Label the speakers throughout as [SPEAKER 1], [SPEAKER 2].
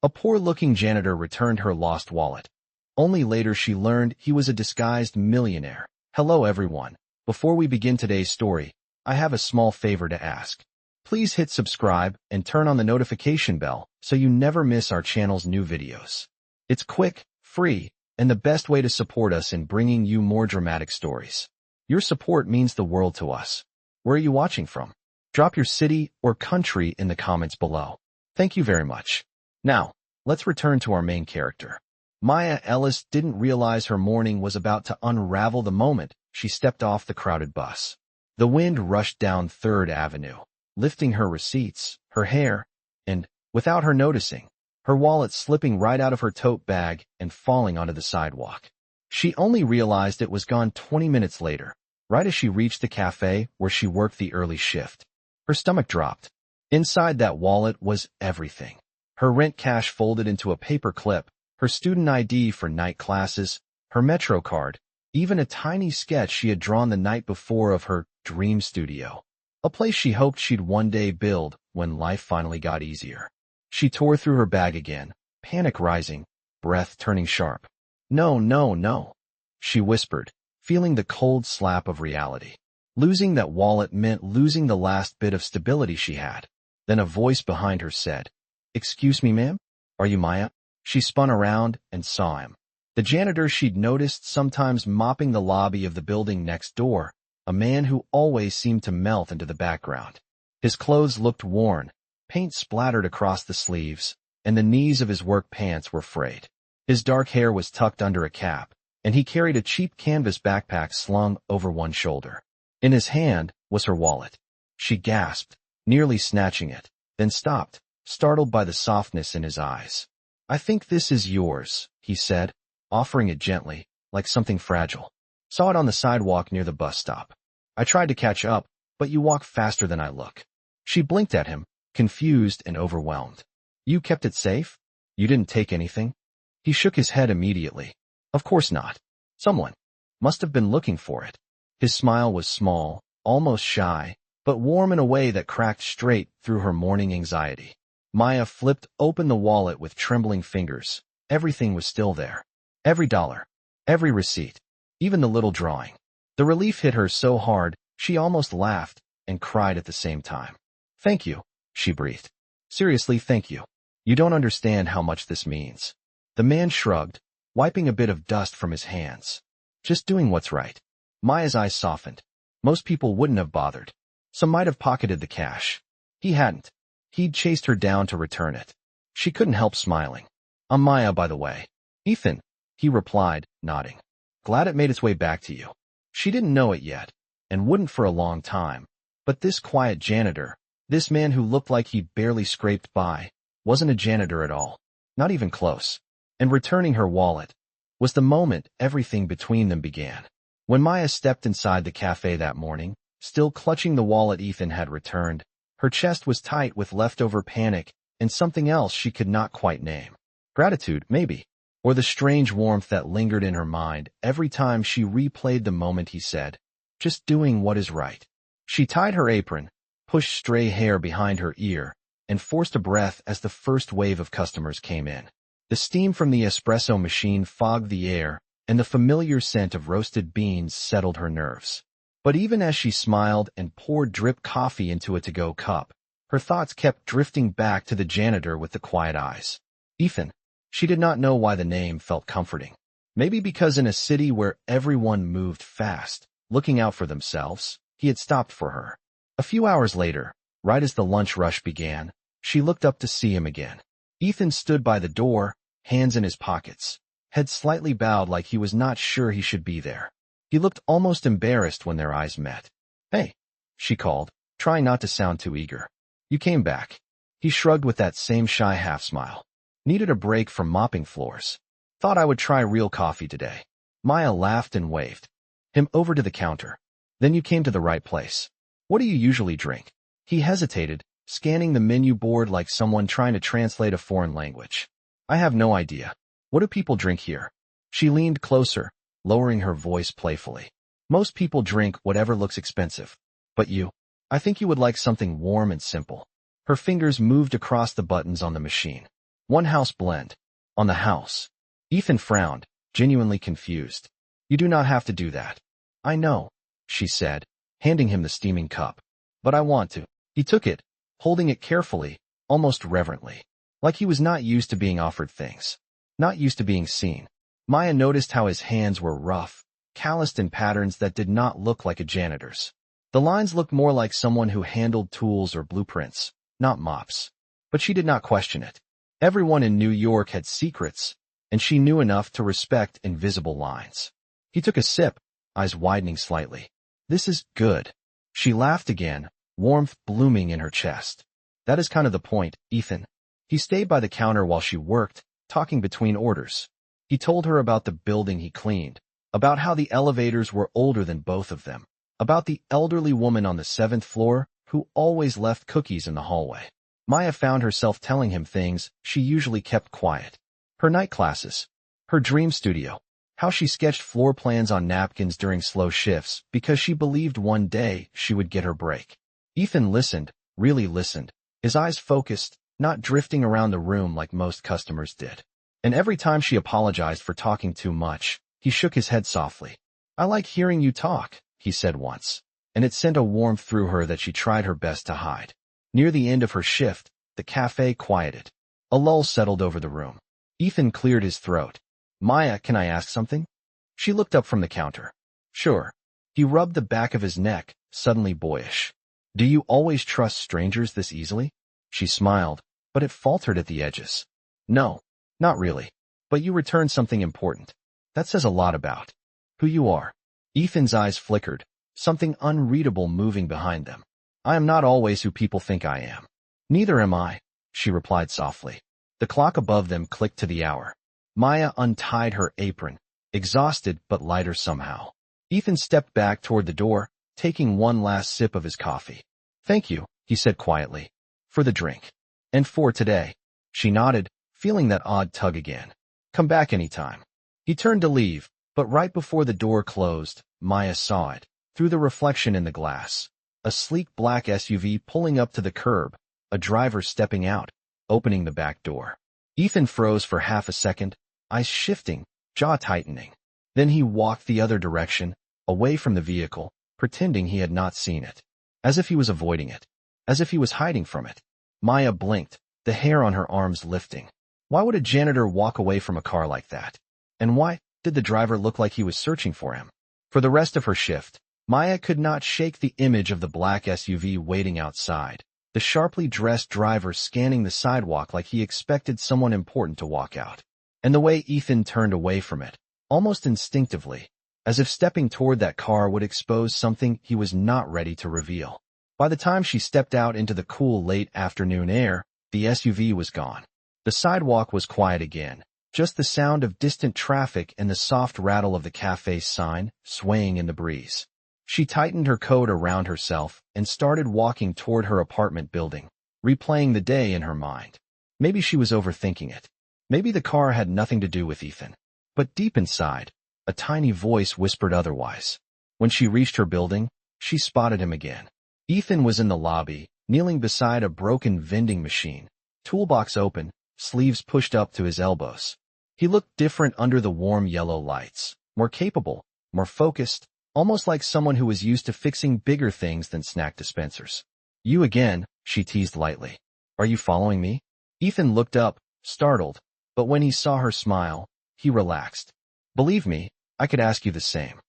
[SPEAKER 1] A poor-looking janitor returned her lost wallet. Only later she learned he was a disguised millionaire. Hello everyone. Before we begin today's story, I have a small favor to ask. Please hit subscribe and turn on the notification bell so you never miss our channel's new videos. It's quick, free, and the best way to support us in bringing you more dramatic stories. Your support means the world to us. Where are you watching from? Drop your city or country in the comments below. Thank you very much. Now, let's return to our main character. Maya Ellis didn't realize her morning was about to unravel the moment she stepped off the crowded bus. The wind rushed down 3rd Avenue, lifting her receipts, her hair, and, without her noticing, her wallet slipping right out of her tote bag and falling onto the sidewalk. She only realized it was gone 20 minutes later, right as she reached the cafe where she worked the early shift. Her stomach dropped. Inside that wallet was everything. Her rent cash folded into a paper clip, her student ID for night classes, her Metro card, even a tiny sketch she had drawn the night before of her dream studio. A place she hoped she'd one day build when life finally got easier. She tore through her bag again, panic rising, breath turning sharp. No, no, no, she whispered, feeling the cold slap of reality. Losing that wallet meant losing the last bit of stability she had. Then a voice behind her said, "Excuse me, ma'am? Are you Maya?" She spun around and saw him. The janitor she'd noticed sometimes mopping the lobby of the building next door, a man who always seemed to melt into the background. His clothes looked worn, paint splattered across the sleeves, and the knees of his work pants were frayed. His dark hair was tucked under a cap, and he carried a cheap canvas backpack slung over one shoulder. In his hand was her wallet. She gasped, nearly snatching it, then stopped, startled by the softness in his eyes. "I think this is yours," he said, offering it gently, like something fragile. "Saw it on the sidewalk near the bus stop. I tried to catch up, but you walk faster than I look." She blinked at him, confused and overwhelmed. "You kept it safe? You didn't take anything?" He shook his head immediately. "Of course not. Someone must have been looking for it." His smile was small, almost shy, but warm in a way that cracked straight through her morning anxiety. Maya flipped open the wallet with trembling fingers. Everything was still there. Every dollar, every receipt, even the little drawing. The relief hit her so hard, she almost laughed and cried at the same time. "Thank you," she breathed. "Seriously, thank you. You don't understand how much this means." The man shrugged, wiping a bit of dust from his hands. "Just doing what's right." Maya's eyes softened. Most people wouldn't have bothered. Some might have pocketed the cash. He hadn't. He'd chased her down to return it. She couldn't help smiling. "I'm Maya, by the way." "Ethan," he replied, nodding. "Glad it made its way back to you." She didn't know it yet, and wouldn't for a long time. But this quiet janitor, this man who looked like he'd barely scraped by, wasn't a janitor at all. Not even close. And returning her wallet was the moment everything between them began. When Maya stepped inside the cafe that morning, still clutching the wallet Ethan had returned, her chest was tight with leftover panic and something else she could not quite name. Gratitude, maybe, or the strange warmth that lingered in her mind every time she replayed the moment he said, "Just doing what is right." She tied her apron, pushed stray hair behind her ear, and forced a breath as the first wave of customers came in. The steam from the espresso machine fogged the air, and the familiar scent of roasted beans settled her nerves. But even as she smiled and poured drip coffee into a to-go cup, her thoughts kept drifting back to the janitor with the quiet eyes. Ethan. She did not know why the name felt comforting. Maybe because in a city where everyone moved fast, looking out for themselves, he had stopped for her. A few hours later, right as the lunch rush began, she looked up to see him again. Ethan stood by the door, hands in his pockets, head slightly bowed like he was not sure he should be there. He looked almost embarrassed when their eyes met. "Hey," she called, trying not to sound too eager. "You came back." He shrugged with that same shy half-smile. "Needed a break from mopping floors. Thought I would try real coffee today." Maya laughed and waved him over to the counter. "Then you came to the right place. What do you usually drink?" He hesitated, scanning the menu board like someone trying to translate a foreign language. "I have no idea. What do people drink here?" She leaned closer, lowering her voice playfully. "Most people drink whatever looks expensive. But you? I think you would like something warm and simple." Her fingers moved across the buttons on the machine. One house blend. On the house. Ethan frowned, genuinely confused. You do not have to do that. I know, she said, handing him the steaming cup. But I want to. He took it, holding it carefully, almost reverently. Like he was not used to being offered things. Not used to being seen. Maya noticed how his hands were rough, calloused in patterns that did not look like a janitor's. The lines looked more like someone who handled tools or blueprints, not mops. But she did not question it. Everyone in New York had secrets, and she knew enough to respect invisible lines. He took a sip, eyes widening slightly. This is good. She laughed again, warmth blooming in her chest. That is kind of the point, Ethan. He stayed by the counter while she worked, talking between orders. He told her about the building he cleaned, about how the elevators were older than both of them, about the elderly woman on the 7th floor who always left cookies in the hallway. Maya found herself telling him things she usually kept quiet. Her night classes, her dream studio, how she sketched floor plans on napkins during slow shifts because she believed one day she would get her break. Ethan listened, really listened, his eyes focused, not drifting around the room like most customers did. And every time she apologized for talking too much, he shook his head softly. I like hearing you talk, he said once, and it sent a warmth through her that she tried her best to hide. Near the end of her shift, the cafe quieted. A lull settled over the room. Ethan cleared his throat. Maya, can I ask something? She looked up from the counter. Sure. He rubbed the back of his neck, suddenly boyish. Do you always trust strangers this easily? She smiled, but it faltered at the edges. No, not really. But you returned something important. That says a lot about who you are. Ethan's eyes flickered, something unreadable moving behind them. I am not always who people think I am. Neither am I, she replied softly. The clock above them clicked to the hour. Maya untied her apron, exhausted but lighter somehow. Ethan stepped back toward the door, taking one last sip of his coffee. Thank you, he said quietly. For the drink. And for today. She nodded, feeling that odd tug again. Come back anytime. He turned to leave, but right before the door closed, Maya saw it, through the reflection in the glass. A sleek black SUV pulling up to the curb, a driver stepping out, opening the back door. Ethan froze for half a second, eyes shifting, jaw tightening. Then he walked the other direction, away from the vehicle, pretending he had not seen it. As if he was avoiding it. As if he was hiding from it. Maya blinked, the hair on her arms lifting. Why would a janitor walk away from a car like that? And why did the driver look like he was searching for him? For the rest of her shift, Maya could not shake the image of the black SUV waiting outside, the sharply dressed driver scanning the sidewalk like he expected someone important to walk out. And the way Ethan turned away from it, almost instinctively, as if stepping toward that car would expose something he was not ready to reveal. By the time she stepped out into the cool late afternoon air, the SUV was gone. The sidewalk was quiet again, just the sound of distant traffic and the soft rattle of the cafe's sign swaying in the breeze. She tightened her coat around herself and started walking toward her apartment building, replaying the day in her mind. Maybe she was overthinking it. Maybe the car had nothing to do with Ethan. But deep inside, a tiny voice whispered otherwise. When she reached her building, she spotted him again. Ethan was in the lobby, kneeling beside a broken vending machine, toolbox open, sleeves pushed up to his elbows. He looked different under the warm yellow lights, more capable, more focused, almost like someone who was used to fixing bigger things than snack dispensers. You again, she teased lightly. Are you following me? Ethan looked up, startled, but when he saw her smile, he relaxed. Believe me, I could ask you the same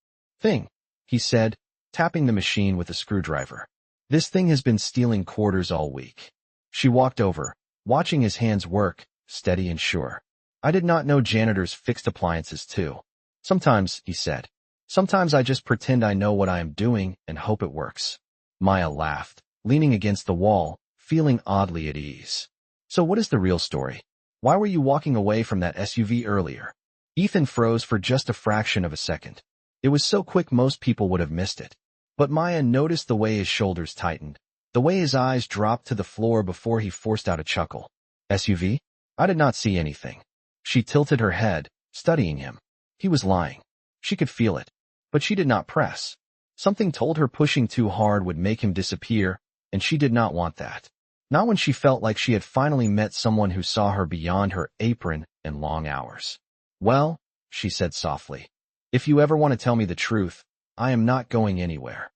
[SPEAKER 1] thing, he said, tapping the machine with a screwdriver. This thing has been stealing quarters all week. She walked over, watching his hands work, steady and sure. I did not know janitors fixed appliances too. Sometimes, he said. Sometimes I just pretend I know what I am doing and hope it works. Maya laughed, leaning against the wall, feeling oddly at ease. So what is the real story? Why were you walking away from that SUV earlier? Ethan froze for just a fraction of a second. It was so quick most people would have missed it. But Maya noticed the way his shoulders tightened, the way his eyes dropped to the floor before he forced out a chuckle. SUV? I did not see anything. She tilted her head, studying him. He was lying. She could feel it. But she did not press. Something told her pushing too hard would make him disappear, and she did not want that. Not when she felt like she had finally met someone who saw her beyond her apron and long hours. Well, she said softly, if you ever want to tell me the truth, I am not going anywhere.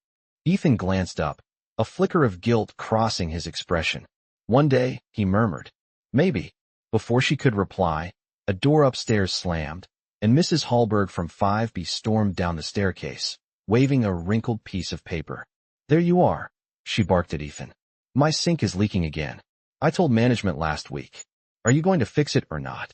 [SPEAKER 1] Ethan glanced up, a flicker of guilt crossing his expression. One day, he murmured, maybe. Before she could reply, a door upstairs slammed, and Mrs. Hallberg from 5B stormed down the staircase, waving a wrinkled piece of paper. There you are, she barked at Ethan. My sink is leaking again. I told management last week. Are you going to fix it or not?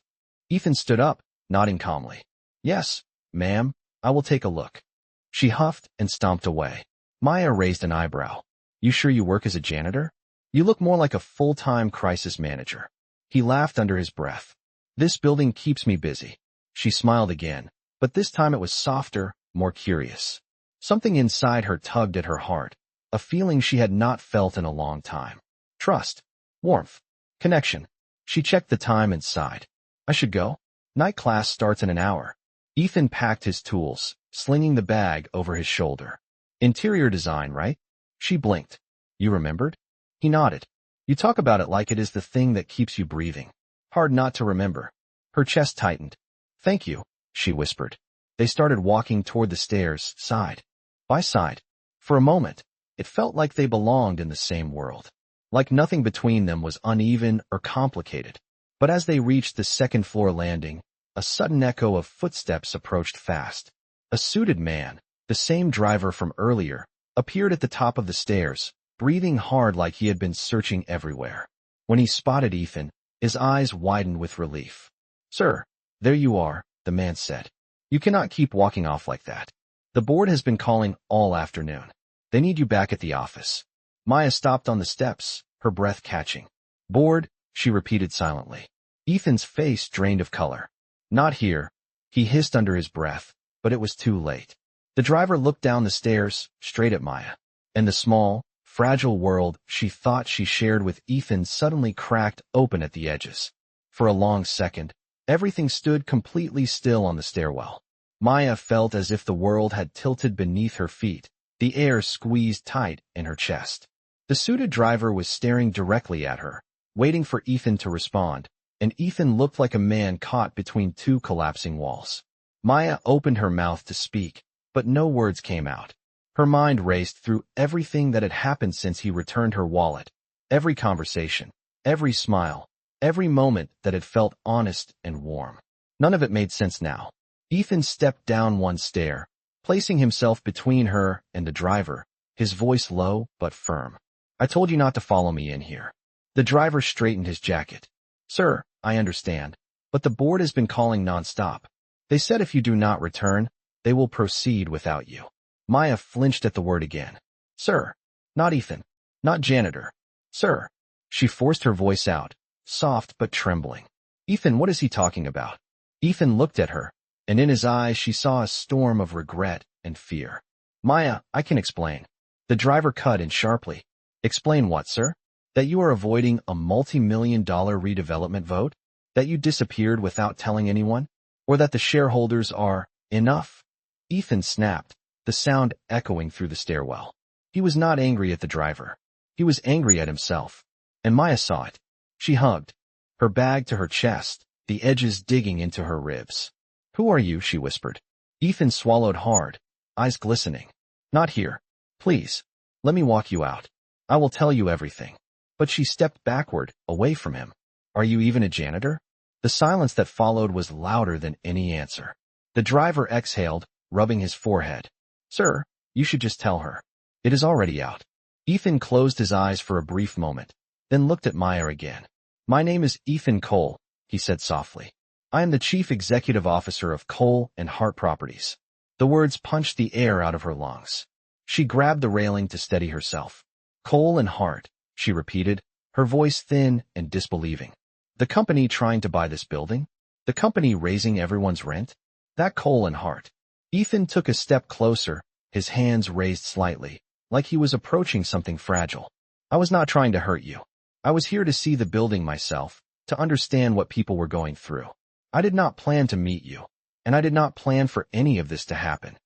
[SPEAKER 1] Ethan stood up, nodding calmly. Yes, ma'am, I will take a look. She huffed and stomped away. Maya raised an eyebrow. You sure you work as a janitor? You look more like a full-time crisis manager. He laughed under his breath. This building keeps me busy. She smiled again, but this time it was softer, more curious. Something inside her tugged at her heart, a feeling she had not felt in a long time. Trust, warmth, connection. She checked the time and sighed. I should go. Night class starts in an hour. Ethan packed his tools, slinging the bag over his shoulder. Interior design, right? She blinked. You remembered? He nodded. You talk about it like it is the thing that keeps you breathing. Hard not to remember. Her chest tightened. Thank you, she whispered. They started walking toward the stairs, side by side. For a moment, it felt like they belonged in the same world. Like nothing between them was uneven or complicated. But as they reached the second-floor landing, a sudden echo of footsteps approached fast. A suited man, the same driver from earlier, appeared at the top of the stairs, breathing hard like he had been searching everywhere. When he spotted Ethan, his eyes widened with relief. Sir, there you are, the man said. You cannot keep walking off like that. The board has been calling all afternoon. They need you back at the office. Maya stopped on the steps, her breath catching. Bored, she repeated silently. Ethan's face drained of color. Not here, he hissed under his breath, but it was too late. The driver looked down the stairs, straight at Maya, and the small, fragile world she thought she shared with Ethan suddenly cracked open at the edges. For a long second, everything stood completely still on the stairwell. Maya felt as if the world had tilted beneath her feet, the air squeezed tight in her chest. The suited driver was staring directly at her, waiting for Ethan to respond, and Ethan looked like a man caught between two collapsing walls. Maya opened her mouth to speak, but no words came out. Her mind raced through everything that had happened since he returned her wallet, every conversation, every smile, every moment that had felt honest and warm. None of it made sense now. Ethan stepped down one stair, placing himself between her and the driver, his voice low but firm. I told you not to follow me in here. The driver straightened his jacket. Sir, I understand, but the board has been calling nonstop. They said if you do not return, they will proceed without you. Maya flinched at the word again. Sir, not Ethan, not janitor. Sir. She forced her voice out, soft but trembling. Ethan, what is he talking about? Ethan looked at her, and in his eyes she saw a storm of regret and fear. Maya, I can explain. The driver cut in sharply. Explain what, sir? That you are avoiding a multi-million-dollar redevelopment vote? That you disappeared without telling anyone? Or that the shareholders are enough? Ethan snapped, the sound echoing through the stairwell. He was not angry at the driver. He was angry at himself. And Maya saw it. She hugged, her bag to her chest, the edges digging into her ribs. Who are you? She whispered. Ethan swallowed hard, eyes glistening. Not here. Please. Let me walk you out. I will tell you everything. But she stepped backward, away from him. Are you even a janitor? The silence that followed was louder than any answer. The driver exhaled, rubbing his forehead. Sir, you should just tell her. It is already out. Ethan closed his eyes for a brief moment, then looked at Maya again. My name is Ethan Cole, he said softly. I am the Chief Executive Officer of Cole and Hart Properties. The words punched the air out of her lungs. She grabbed the railing to steady herself. Cole and Hart, she repeated, her voice thin and disbelieving. The company trying to buy this building? The company raising everyone's rent? That Cole and Hart. Ethan took a step closer, his hands raised slightly, like he was approaching something fragile. I was not trying to hurt you. I was here to see the building myself, to understand what people were going through. I did not plan to meet you, and I did not plan for any of this to happen.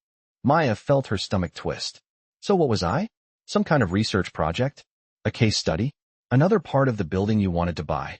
[SPEAKER 1] Maya felt her stomach twist. So what was I? Some kind of research project? A case study? Another part of the building you wanted to buy?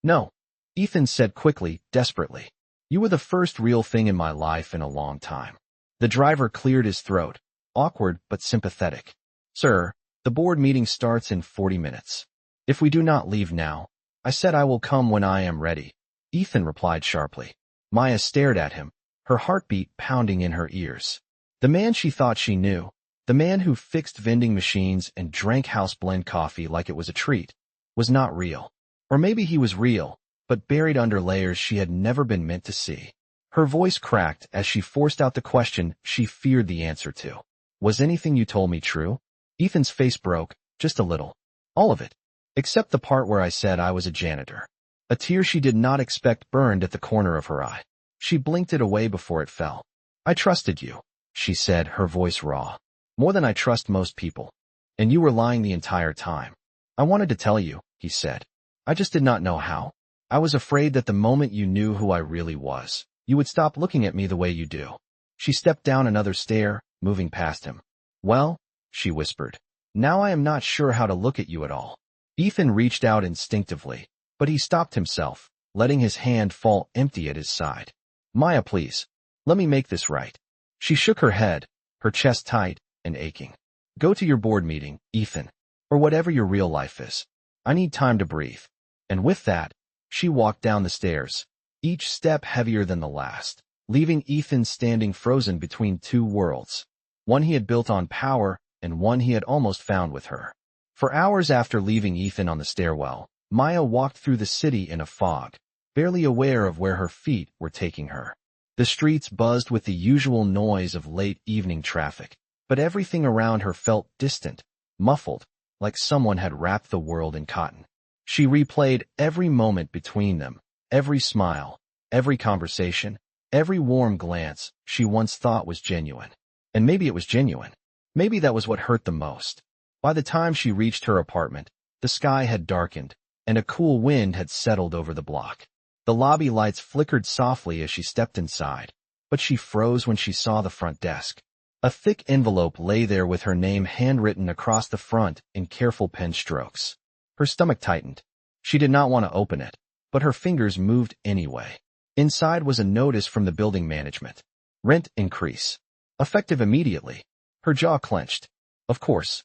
[SPEAKER 1] No, Ethan said quickly, desperately. You were the first real thing in my life in a long time. The driver cleared his throat, awkward but sympathetic. Sir, the board meeting starts in 40 minutes. If we do not leave now, I said I will come when I am ready, Ethan replied sharply. Maya stared at him, her heartbeat pounding in her ears. The man she thought she knew, the man who fixed vending machines and drank house blend coffee like it was a treat, was not real. Or maybe he was real, but buried under layers she had never been meant to see. Her voice cracked as she forced out the question she feared the answer to. Was anything you told me true? Ethan's face broke, just a little. All of it. Except the part where I said I was a janitor. A tear she did not expect burned at the corner of her eye. She blinked it away before it fell. I trusted you, she said, her voice raw. More than I trust most people. And you were lying the entire time. I wanted to tell you, he said. I just did not know how. I was afraid that the moment you knew who I really was, you would stop looking at me the way you do. She stepped down another stair, moving past him. Well, she whispered. Now I am not sure how to look at you at all. Ethan reached out instinctively, but he stopped himself, letting his hand fall empty at his side. Maya, please. Let me make this right. She shook her head, her chest tight and aching. Go to your board meeting, Ethan. Or whatever your real life is. I need time to breathe. And with that, she walked down the stairs, each step heavier than the last, leaving Ethan standing frozen between two worlds. One he had built on power and one he had almost found with her. For hours after leaving Ethan on the stairwell, Maya walked through the city in a fog, barely aware of where her feet were taking her. The streets buzzed with the usual noise of late evening traffic, but everything around her felt distant, muffled, like someone had wrapped the world in cotton. She replayed every moment between them, every smile, every conversation, every warm glance she once thought was genuine. And maybe it was genuine. Maybe that was what hurt the most. By the time she reached her apartment, the sky had darkened, and a cool wind had settled over the block. The lobby lights flickered softly as she stepped inside, but she froze when she saw the front desk. A thick envelope lay there with her name handwritten across the front in careful pen strokes. Her stomach tightened. She did not want to open it, but her fingers moved anyway. Inside was a notice from the building management. Rent increase. Effective immediately. Her jaw clenched. Of course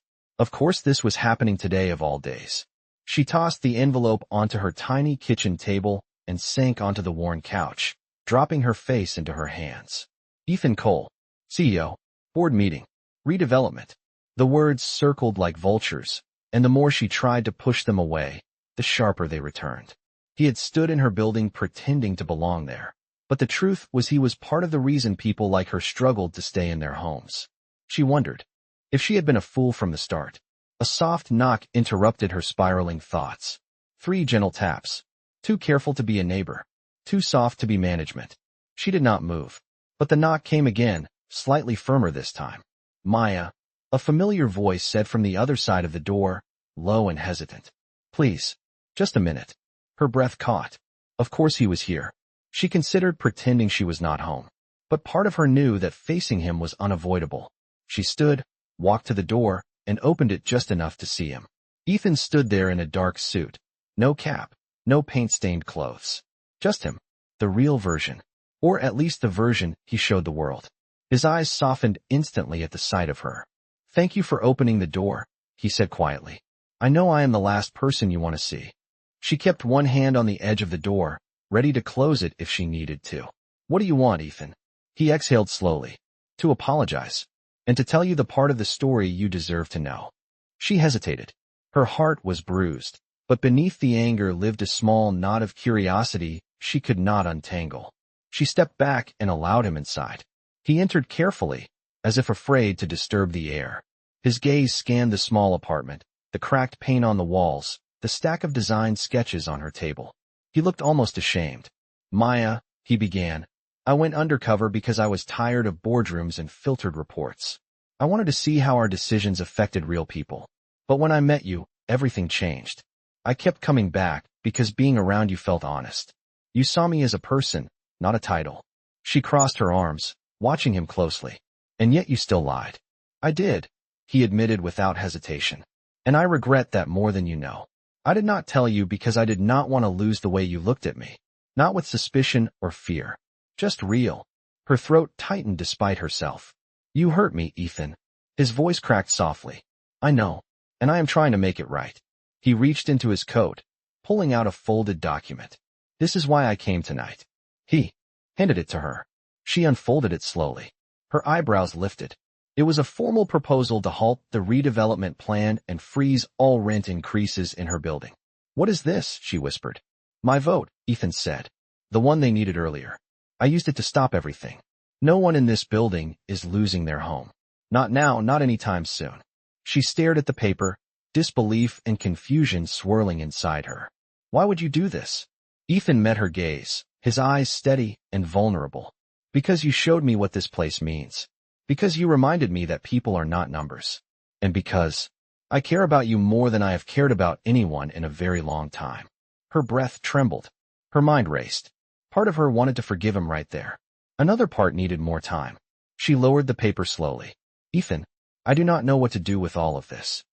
[SPEAKER 1] this was happening today of all days. She tossed the envelope onto her tiny kitchen table and sank onto the worn couch, dropping her face into her hands. Ethan Cole, CEO, board meeting, redevelopment. The words circled like vultures, and the more she tried to push them away, the sharper they returned. He had stood in her building pretending to belong there, but the truth was he was part of the reason people like her struggled to stay in their homes. She wondered if she had been a fool from the start. A soft knock interrupted her spiraling thoughts. 3 gentle taps. Too careful to be a neighbor. Too soft to be management. She did not move, but the knock came again, slightly firmer this time. Maya, a familiar voice said from the other side of the door, low and hesitant. Please, just a minute. Her breath caught. Of course he was here. She considered pretending she was not home, but part of her knew that facing him was unavoidable. She stood, walked to the door, and opened it just enough to see him. Ethan stood there in a dark suit. No cap, no paint-stained clothes. Just him. The real version. Or at least the version he showed the world. His eyes softened instantly at the sight of her. Thank you for opening the door, he said quietly. I know I am the last person you want to see. She kept one hand on the edge of the door, ready to close it if she needed to. What do you want, Ethan? He exhaled slowly. To apologize. And to tell you the part of the story you deserve to know. She hesitated. Her heart was bruised, but beneath the anger lived a small knot of curiosity she could not untangle. She stepped back and allowed him inside. He entered carefully, as if afraid to disturb the air. His gaze scanned the small apartment, the cracked paint on the walls, the stack of designed sketches on her table. He looked almost ashamed. Maya, he began, I went undercover because I was tired of boardrooms and filtered reports. I wanted to see how our decisions affected real people. But when I met you, everything changed. I kept coming back because being around you felt honest. You saw me as a person, not a title. She crossed her arms, watching him closely. And yet you still lied. I did, he admitted without hesitation. And I regret that more than you know. I did not tell you because I did not want to lose the way you looked at me. Not with suspicion or fear. Just real. Her throat tightened despite herself. You hurt me, Ethan. His voice cracked softly. I know, and I am trying to make it right. He reached into his coat, pulling out a folded document. This is why I came tonight. He handed it to her. She unfolded it slowly. Her eyebrows lifted. It was a formal proposal to halt the redevelopment plan and freeze all rent increases in her building. What is this? She whispered. My vote, Ethan said. The one they needed earlier. I used it to stop everything. No one in this building is losing their home. Not now, not anytime soon. She stared at the paper, disbelief and confusion swirling inside her. Why would you do this? Ethan met her gaze, his eyes steady and vulnerable. Because you showed me what this place means. Because you reminded me that people are not numbers. And because I care about you more than I have cared about anyone in a very long time. Her breath trembled. Her mind raced. Part of her wanted to forgive him right there. Another part needed more time. She lowered the paper slowly. Ethan, I do not know what to do with all of this.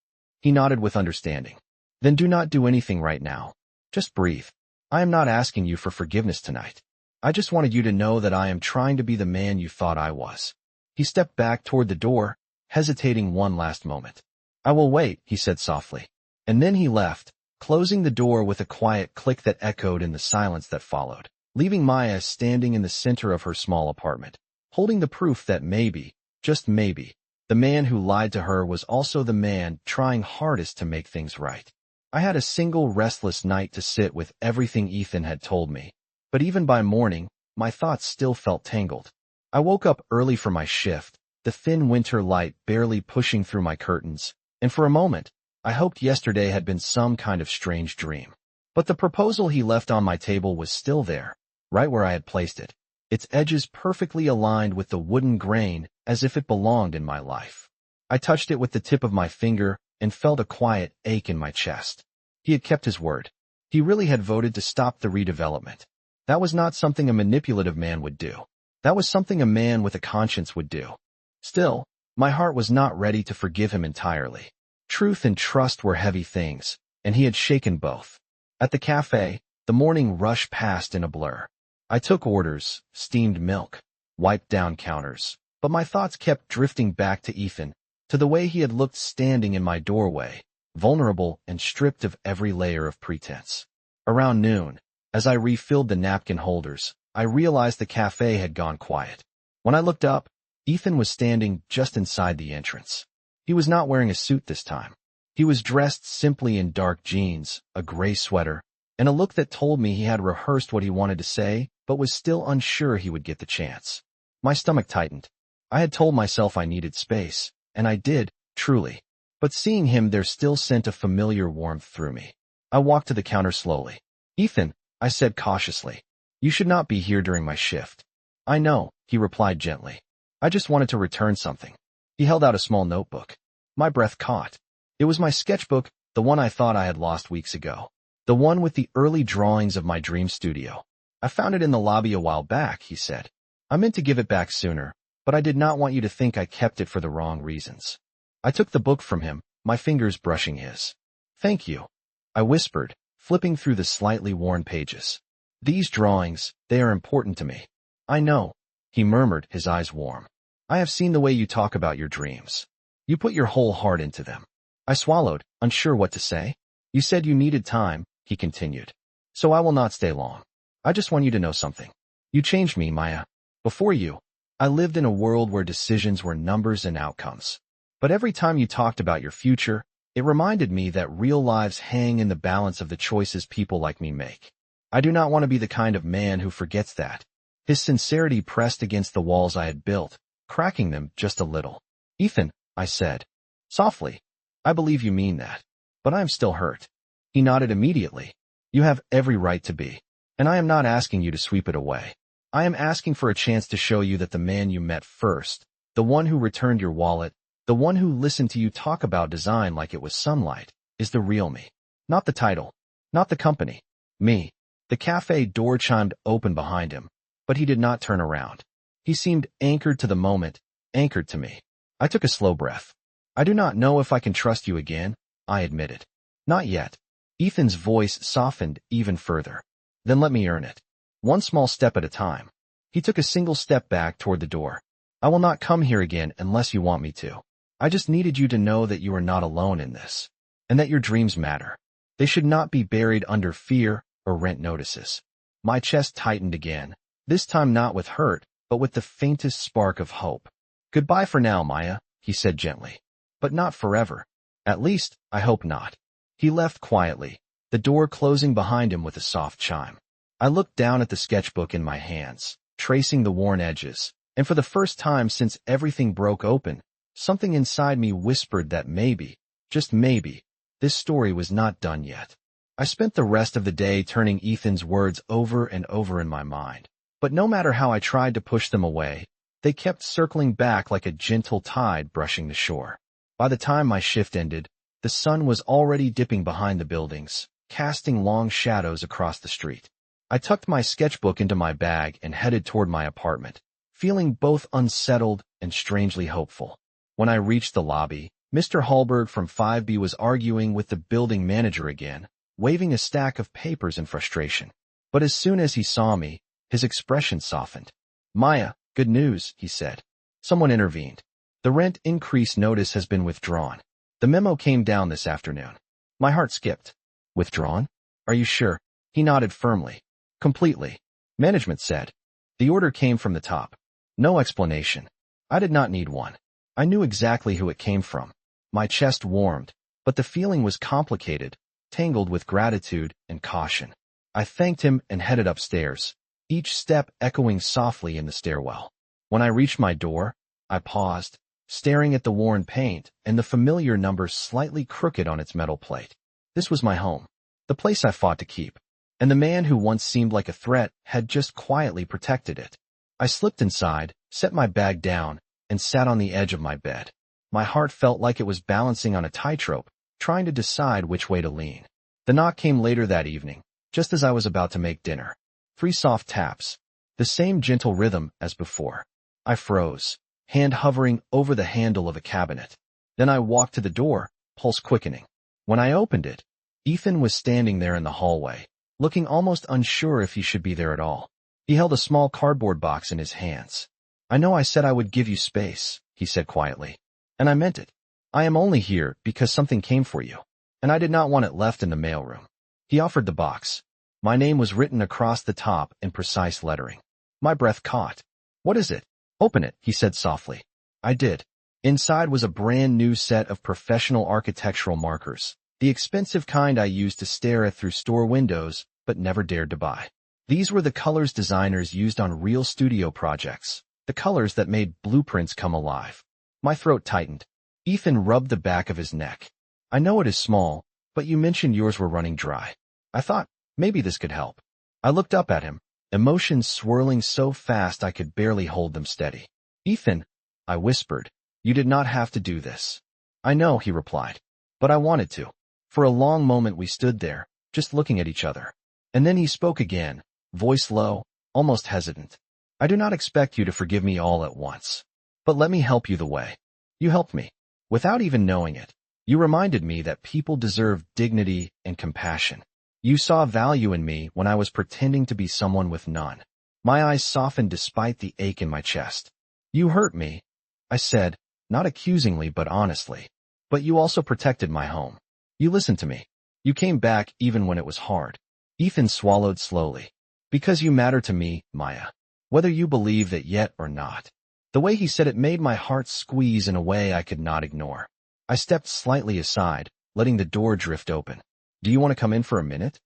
[SPEAKER 1] He nodded with understanding. Then do not do anything right now. Just breathe. I am not asking you for forgiveness tonight. I just wanted you to know that I am trying to be the man you thought I was. He stepped back toward the door, hesitating one last moment. I will wait, he said softly. And then he left, closing the door with a quiet click that echoed in the silence that followed, leaving Maya standing in the center of her small apartment, holding the proof that maybe, just maybe, the man who lied to her was also the man trying hardest to make things right. I had a single restless night to sit with everything Ethan had told me, but even by morning, my thoughts still felt tangled. I woke up early for my shift, the thin winter light barely pushing through my curtains, and for a moment, I hoped yesterday had been some kind of strange dream. But the proposal he left on my table was still there, right where I had placed it, its edges perfectly aligned with the wooden grain as if it belonged in my life. I touched it with the tip of my finger and felt a quiet ache in my chest. He had kept his word. He really had voted to stop the redevelopment. That was not something a manipulative man would do. That was something a man with a conscience would do. Still, my heart was not ready to forgive him entirely. Truth and trust were heavy things, and he had shaken both. At the cafe, the morning rush passed in a blur. I took orders, steamed milk, wiped down counters, but my thoughts kept drifting back to Ethan, to the way he had looked standing in my doorway, vulnerable and stripped of every layer of pretense. Around noon, as I refilled the napkin holders, I realized the cafe had gone quiet. When I looked up, Ethan was standing just inside the entrance. He was not wearing a suit this time. He was dressed simply in dark jeans, a gray sweater, and a look that told me he had rehearsed what he wanted to say, but was still unsure he would get the chance. My stomach tightened. I had told myself I needed space, and I did, truly. But seeing him there still sent a familiar warmth through me. I walked to the counter slowly. Ethan, I said cautiously. You should not be here during my shift. I know, he replied gently. I just wanted to return something. He held out a small notebook. My breath caught. It was my sketchbook, the one I thought I had lost weeks ago. The one with the early drawings of my dream studio. I found it in the lobby a while back, he said. I meant to give it back sooner, but I did not want you to think I kept it for the wrong reasons. I took the book from him, my fingers brushing his. Thank you, I whispered, flipping through the slightly worn pages. These drawings, they are important to me. I know, he murmured, his eyes warm. I have seen the way you talk about your dreams. You put your whole heart into them. I swallowed, unsure what to say. You said you needed time, he continued. So I will not stay long. I just want you to know something. You changed me, Maya. Before you, I lived in a world where decisions were numbers and outcomes. But every time you talked about your future, it reminded me that real lives hang in the balance of the choices people like me make. I do not want to be the kind of man who forgets that. His sincerity pressed against the walls I had built, cracking them just a little. Ethan, I said, softly, I believe you mean that. But I am still hurt. He nodded immediately. You have every right to be. And I am not asking you to sweep it away. I am asking for a chance to show you that the man you met first, the one who returned your wallet, the one who listened to you talk about design like it was sunlight, is the real me. Not the title. Not the company. Me. The cafe door chimed open behind him, but he did not turn around. He seemed anchored to the moment, anchored to me. I took a slow breath. I do not know if I can trust you again, I admitted. Not yet. Ethan's voice softened even further. Then let me earn it. One small step at a time. He took a single step back toward the door. I will not come here again unless you want me to. I just needed you to know that you are not alone in this, and that your dreams matter. They should not be buried under fear or rent notices. My chest tightened again, this time not with hurt, but with the faintest spark of hope. Goodbye for now, Maya, he said gently. But not forever. At least, I hope not. He left quietly, the door closing behind him with a soft chime. I looked down at the sketchbook in my hands, tracing the worn edges, and for the first time since everything broke open, something inside me whispered that maybe, just maybe, this story was not done yet. I spent the rest of the day turning Ethan's words over and over in my mind, but no matter how I tried to push them away, they kept circling back like a gentle tide brushing the shore. By the time my shift ended, the sun was already dipping behind the buildings, casting long shadows across the street. I tucked my sketchbook into my bag and headed toward my apartment, feeling both unsettled and strangely hopeful. When I reached the lobby, Mr. Hallberg from 5B was arguing with the building manager again, waving a stack of papers in frustration. But as soon as he saw me, his expression softened. Maya, good news, he said. Someone intervened. The rent increase notice has been withdrawn. The memo came down this afternoon. My heart skipped. Withdrawn? Are you sure? He nodded firmly. Completely. Management said. The order came from the top. No explanation. I did not need one. I knew exactly who it came from. My chest warmed, but the feeling was complicated, tangled with gratitude and caution. I thanked him and headed upstairs, each step echoing softly in the stairwell. When I reached my door, I paused, staring at the worn paint and the familiar number slightly crooked on its metal plate. This was my home, the place I fought to keep, and the man who once seemed like a threat had just quietly protected it. I slipped inside, set my bag down, and sat on the edge of my bed. My heart felt like it was balancing on a tightrope, trying to decide which way to lean. The knock came later that evening, just as I was about to make dinner. 3 soft taps, the same gentle rhythm as before. I froze, hand hovering over the handle of a cabinet. Then I walked to the door, pulse quickening. When I opened it, Ethan was standing there in the hallway, looking almost unsure if he should be there at all. He held a small cardboard box in his hands. I know I said I would give you space, he said quietly. And I meant it. I am only here because something came for you, and I did not want it left in the mailroom. He offered the box. My name was written across the top in precise lettering. My breath caught. What is it? Open it, he said softly. I did. Inside was a brand new set of professional architectural markers, the expensive kind I used to stare at through store windows but never dared to buy. These were the colors designers used on real studio projects, the colors that made blueprints come alive. My throat tightened. Ethan rubbed the back of his neck. I know it is small, but you mentioned yours were running dry. I thought, maybe this could help. I looked up at him, emotions swirling so fast I could barely hold them steady. Ethan, I whispered, you did not have to do this. I know, he replied, but I wanted to. For a long moment we stood there, just looking at each other. And then he spoke again, voice low, almost hesitant. I do not expect you to forgive me all at once. But let me help you the way. You helped me. Without even knowing it, you reminded me that people deserve dignity and compassion. You saw value in me when I was pretending to be someone with none. My eyes softened despite the ache in my chest. You hurt me, I said, not accusingly but honestly. But you also protected my home. You listened to me. You came back even when it was hard. Ethan swallowed slowly. Because you matter to me, Maya. Whether you believe that yet or not. The way he said it made my heart squeeze in a way I could not ignore. I stepped slightly aside, letting the door drift open. Do you want to come in for a minute?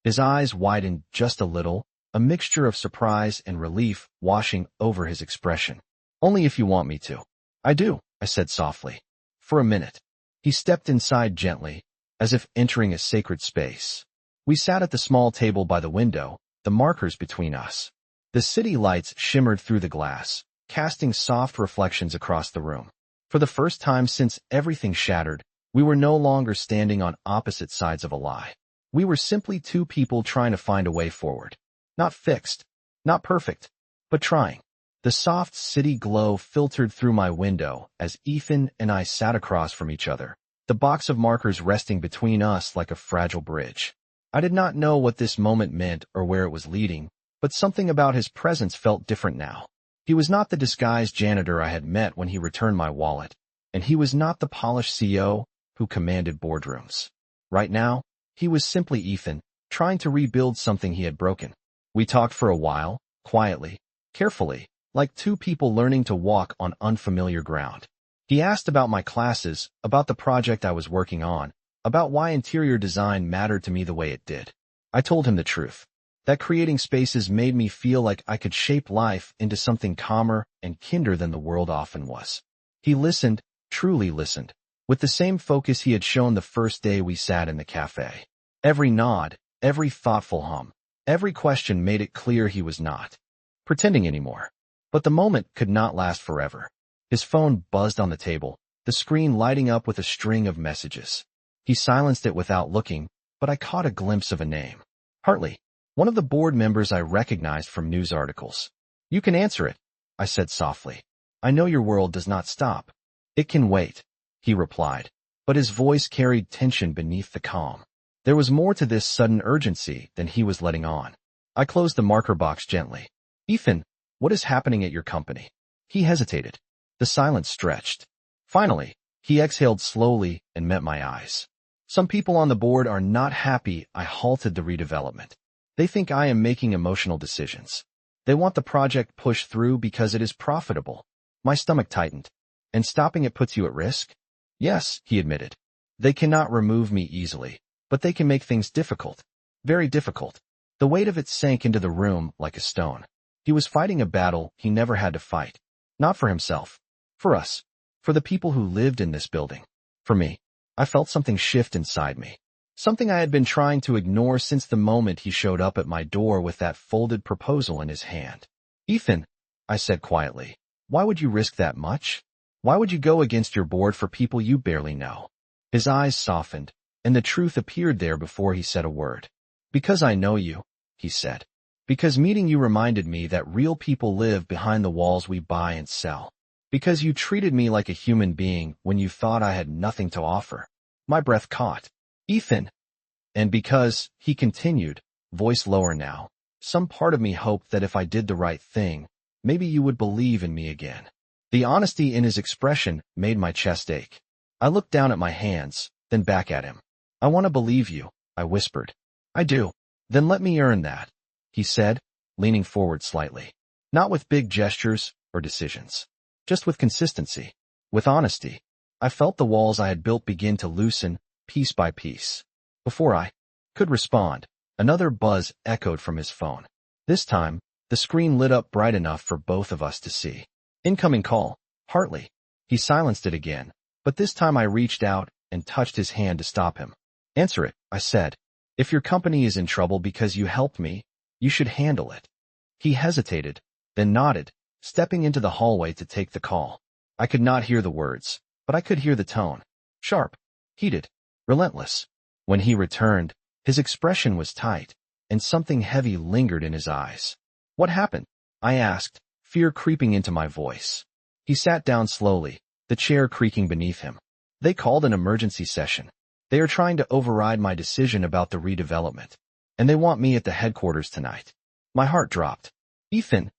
[SPEAKER 1] His eyes widened just a little, a mixture of surprise and relief washing over his expression. Only if you want me to. I do, I said softly. For a minute. He stepped inside gently, as if entering a sacred space. We sat at the small table by the window, the markers between us. The city lights shimmered through the glass, casting soft reflections across the room. For the first time since everything shattered, we were no longer standing on opposite sides of a lie. We were simply 2 people trying to find a way forward. Not fixed, not perfect, but trying. The soft city glow filtered through my window as Ethan and I sat across from each other, the box of markers resting between us like a fragile bridge. I did not know what this moment meant or where it was leading, but something about his presence felt different now. He was not the disguised janitor I had met when he returned my wallet, and he was not the polished CEO who commanded boardrooms. Right now, he was simply Ethan, trying to rebuild something he had broken. We talked for a while, quietly, carefully, like two people learning to walk on unfamiliar ground. He asked about my classes, about the project I was working on, about why interior design mattered to me the way it did. I told him the truth, that creating spaces made me feel like I could shape life into something calmer and kinder than the world often was. He listened, truly listened, with the same focus he had shown the first day we sat in the cafe. Every nod, every thoughtful hum, every question made it clear he was not pretending anymore. But the moment could not last forever. His phone buzzed on the table, the screen lighting up with a string of messages. He silenced it without looking, but I caught a glimpse of a name. Hartley, one of the board members I recognized from news articles. You can answer it, I said softly. I know your world does not stop. It can wait, he replied, but his voice carried tension beneath the calm. There was more to this sudden urgency than he was letting on. I closed the marker box gently. Ethan, what is happening at your company? He hesitated. The silence stretched. Finally, he exhaled slowly and met my eyes. Some people on the board are not happy I halted the redevelopment. They think I am making emotional decisions. They want the project pushed through because it is profitable. My stomach tightened. And stopping it puts you at risk? Yes, he admitted. They cannot remove me easily, but they can make things difficult. Very difficult. The weight of it sank into the room like a stone. He was fighting a battle he never had to fight. Not for himself. For us. For the people who lived in this building. For me. I felt something shift inside me. Something I had been trying to ignore since the moment he showed up at my door with that folded proposal in his hand. Ethan, I said quietly, why would you risk that much? Why would you go against your board for people you barely know? His eyes softened, and the truth appeared there before he said a word. Because I know you, he said. Because meeting you reminded me that real people live behind the walls we buy and sell. Because you treated me like a human being when you thought I had nothing to offer. My breath caught. Ethan. And because, he continued, voice lower now, some part of me hoped that if I did the right thing, maybe you would believe in me again. The honesty in his expression made my chest ache. I looked down at my hands, then back at him. I want to believe you, I whispered. I do. Then let me earn that, he said, leaning forward slightly. Not with big gestures or decisions. Just with consistency. With honesty. I felt the walls I had built begin to loosen, piece by piece. Before I could respond, another buzz echoed from his phone. This time, the screen lit up bright enough for both of us to see. Incoming call, Hartley. He silenced it again, but this time I reached out and touched his hand to stop him. Answer it, I said. If your company is in trouble because you helped me, you should handle it. He hesitated, then nodded, stepping into the hallway to take the call. I could not hear the words, but I could hear the tone. Sharp, heated, relentless. When he returned, his expression was tight, and something heavy lingered in his eyes. What happened? I asked, fear creeping into my voice. He sat down slowly, the chair creaking beneath him. They called an emergency session. They are trying to override my decision about the redevelopment, and they want me at the headquarters tonight. My heart dropped. Ethan.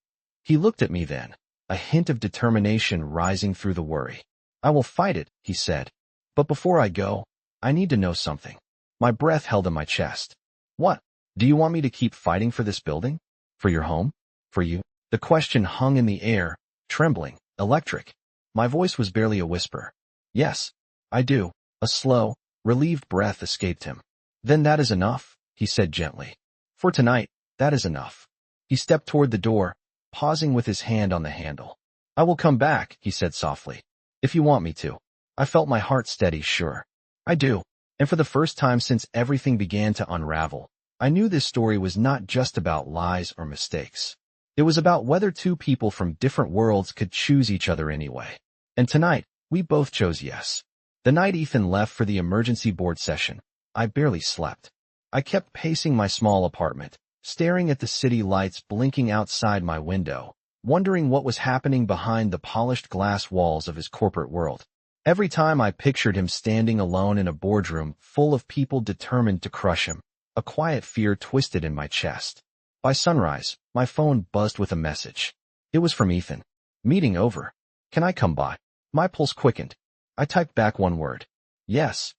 [SPEAKER 1] He looked at me then, a hint of determination rising through the worry. I will fight it, he said. But before I go, I need to know something. My breath held in my chest. What? Do you want me to keep fighting for this building? For your home? For you? The question hung in the air, trembling, electric. My voice was barely a whisper. Yes, I do. A slow, relieved breath escaped him. Then that is enough, he said gently. For tonight, that is enough. He stepped toward the door, pausing with his hand on the handle. I will come back, he said softly. If you want me to. I felt my heart steady, sure. I do. And for the first time since everything began to unravel, I knew this story was not just about lies or mistakes. It was about whether two people from different worlds could choose each other anyway. And tonight, we both chose yes. The night Ethan left for the emergency board session, I barely slept. I kept pacing my small apartment, staring at the city lights blinking outside my window, wondering what was happening behind the polished glass walls of his corporate world. Every time I pictured him standing alone in a boardroom full of people determined to crush him, a quiet fear twisted in my chest. By sunrise, my phone buzzed with a message. It was from Ethan. Meeting over. Can I come by? My pulse quickened. I typed back one word. Yes.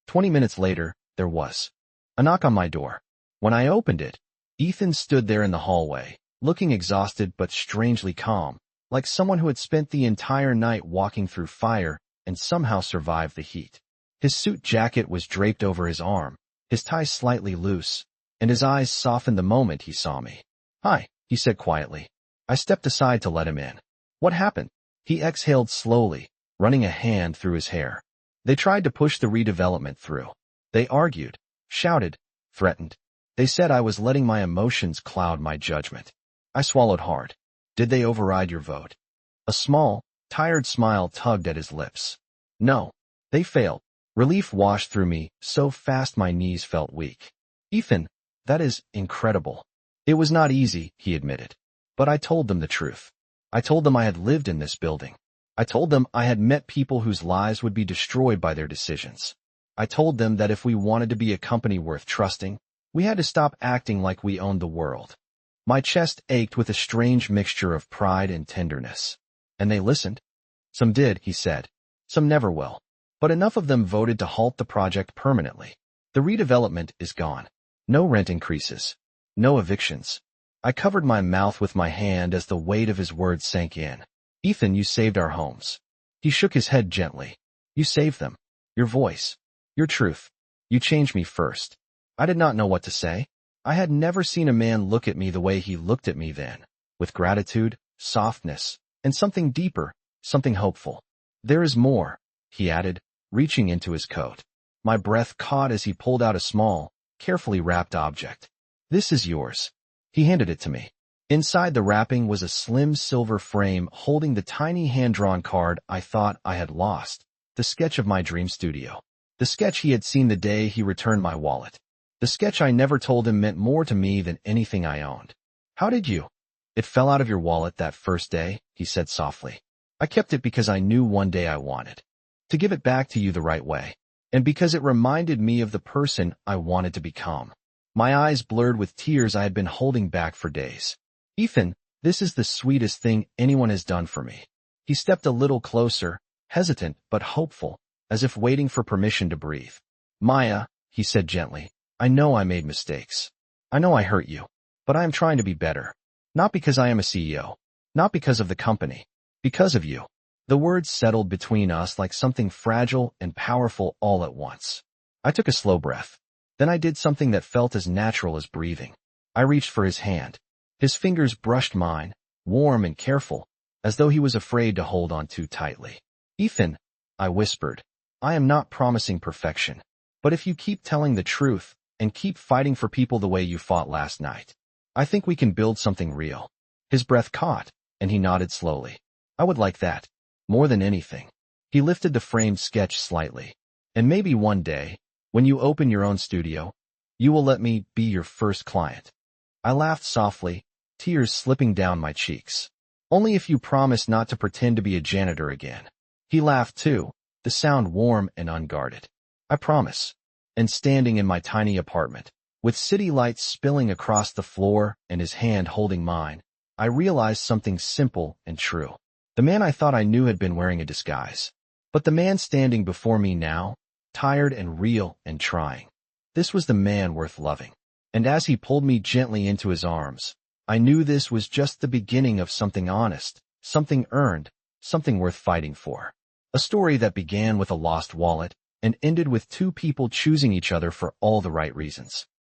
[SPEAKER 1] 20 minutes later, there was a knock on my door. When I opened it, Ethan stood there in the hallway, looking exhausted but strangely calm, like someone who had spent the entire night walking through fire and somehow survived the heat. His suit jacket was draped over his arm, his tie slightly loose, and his eyes softened the moment he saw me. Hi, he said quietly. I stepped aside to let him in. What happened? He exhaled slowly, running a hand through his hair. They tried to push the redevelopment through. They argued, shouted, threatened. They said I was letting my emotions cloud my judgment. I swallowed hard. Did they override your vote? A small, tired smile tugged at his lips. No. They failed. Relief washed through me, so fast my knees felt weak. Ethan, that is incredible. It was not easy, he admitted. But I told them the truth. I told them I had lived in this building. I told them I had met people whose lives would be destroyed by their decisions. I told them that if we wanted to be a company worth trusting, we had to stop acting like we owned the world. My chest ached with a strange mixture of pride and tenderness. And they listened. Some did, he said. Some never will. But enough of them voted to halt the project permanently. The redevelopment is gone. No rent increases. No evictions. I covered my mouth with my hand as the weight of his words sank in. Ethan, you saved our homes. He shook his head gently. You saved them. Your voice. Your truth. You changed me first. I did not know what to say. I had never seen a man look at me the way he looked at me then, with gratitude, softness, and something deeper, something hopeful. There is more, he added, reaching into his coat. My breath caught as he pulled out a small, carefully wrapped object. This is yours. He handed it to me. Inside the wrapping was a slim silver frame holding the tiny hand-drawn card I thought I had lost, the sketch of my dream studio. The sketch he had seen the day he returned my wallet. The sketch I never told him meant more to me than anything I owned. How did you? It fell out of your wallet that first day, he said softly. I kept it because I knew one day I wanted to give it back to you the right way, and because it reminded me of the person I wanted to become. My eyes blurred with tears I had been holding back for days. Ethan, this is the sweetest thing anyone has done for me. He stepped a little closer, hesitant but hopeful, as if waiting for permission to breathe. Maya, he said gently, I know I made mistakes. I know I hurt you, but I am trying to be better. Not because I am a CEO, not because of the company, because of you. The words settled between us like something fragile and powerful all at once. I took a slow breath. Then I did something that felt as natural as breathing. I reached for his hand. His fingers brushed mine, warm and careful, as though he was afraid to hold on too tightly. Ethan, I whispered, I am not promising perfection, but if you keep telling the truth and keep fighting for people the way you fought last night, I think we can build something real. His breath caught, and he nodded slowly. I would like that. More than anything. He lifted the framed sketch slightly. And maybe one day, when you open your own studio, you will let me be your first client. I laughed softly, tears slipping down my cheeks. Only if you promise not to pretend to be a janitor again. He laughed too, the sound warm and unguarded. I promise. And standing in my tiny apartment, with city lights spilling across the floor and his hand holding mine, I realized something simple and true. The man I thought I knew had been wearing a disguise. But the man standing before me now, tired and real and trying. This was the man worth loving. And as he pulled me gently into his arms, I knew this was just the beginning of something honest, something earned, something worth fighting for. A story that began with a lost wallet and ended with two people choosing each other for all the right reasons.